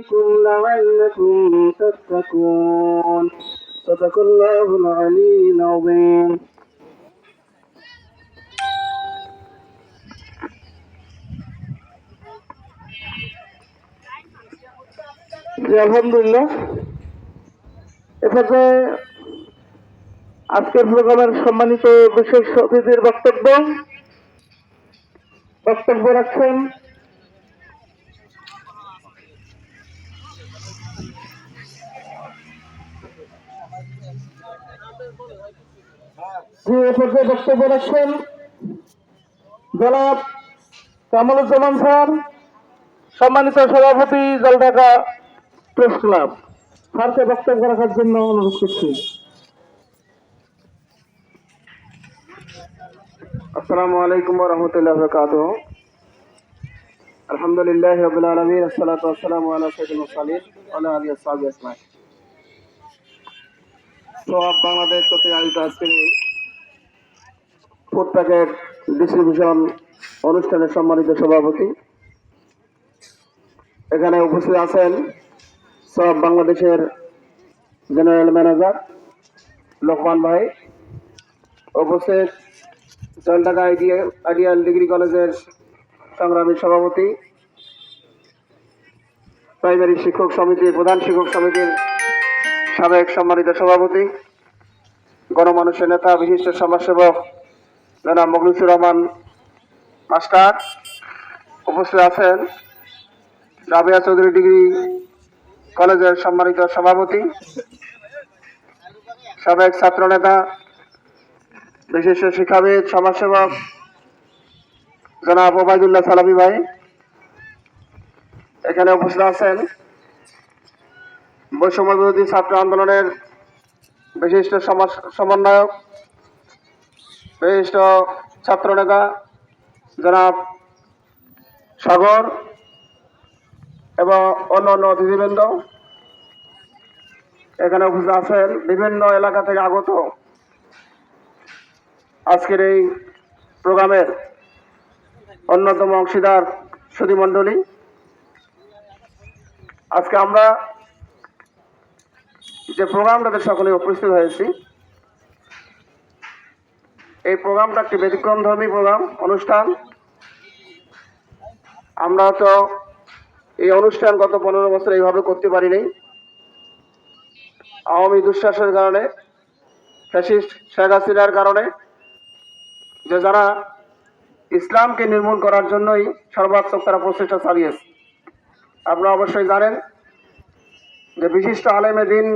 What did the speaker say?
ربكم لعلكم تتقون صدق الله العلي العظيم আলহামদুলিল্লাহ এখানে আজকের প্রোগ্রামের সম্মানিত বিশেষ অতিথির বক্তব্য রাখছেন জনাব কামরুজ্জামান স্যার, সম্মানিত সভাপতি জলঢাকা প্রেস ক্লাব। স্যারকে বক্তব্য রাখার জন্য অনুরোধ করছি। আসসালামু আলাইকুম ওয়া রাহমাতুল্লাহি ওয়া বারাকাতুহু। আলহামদুলিল্লাহি রাব্বিল আলামিন, আসসালাতু ওয়াসসালামু আলা সাইয়্যিদিল মুরসালিন ওয়া আলা আলিহি ওয়া সাহবিহি আজমাইন। সব বাংলাদেশ কর্তৃক আয়োজিত আজকের ফুড প্যাকেট ডিস্ট্রিবিউশন অনুষ্ঠানের সম্মানিত সভাপতি, এখানে উপস্থিত আছেন সব বাংলাদেশের জেনারেল ম্যানেজার লোকমান ভাই, উপস্থিত জলঢাকা আইডিয়াল ডিগ্রি কলেজের সংগ্রামী সভাপতি, প্রাইমারি শিক্ষক সমিতির প্রধান শিক্ষক সমিতির সাবেক সম্মানিত সভাপতি, গণমানুষের নেতা বিশিষ্ট সমাজসেবক জনাব মুখলিসুর রহমান মাস্টার, উপস্থিত আছেন রাবেয়া চৌধুরী ডিগ্রি কলেজের সম্মানিত সভাপতি, সাবেক ছাত্র নেতা বিশিষ্ট শিক্ষাবিদ সমাজসেবক জনাব ওবায়দুল্লাহ সালামি ভাই, এখানে উপস্থিত আছেন বৈষম্য বিরোধী ছাত্র আন্দোলনের বিশিষ্ট সমন্বয়ক বিশিষ্ট ছাত্র নেতা জনাব সাগর এবং অন্যান্য অতিথিবৃন্দ, এখানে উপস্থিত আছেন বিভিন্ন এলাকা থেকে আগত আজকের এই প্রোগ্রামের অন্যতম অংশীদার সুধীমণ্ডলী। আজকে আমরা যে প্রোগ্রামটাতে সকলে উপস্থিত হয়েছি, এই প্রোগ্রামটা একটি ব্যতিক্রমধর্মী প্রোগ্রাম অনুষ্ঠান। আমরা তো এই অনুষ্ঠান গত 15 বছর এইভাবে করতে পারিনি। আওয়ামী দুঃশাসনের কারণে, ফ্যাসিস্ট শেখ হাসিনার কারণে, যে যারা ইসলামকে নির্মূল করার জন্যই সর্বাত্মক তারা প্রচেষ্টা চালিয়েছে। আপনারা অবশ্যই জানেন যে বিশিষ্ট আলেমে দ্বীন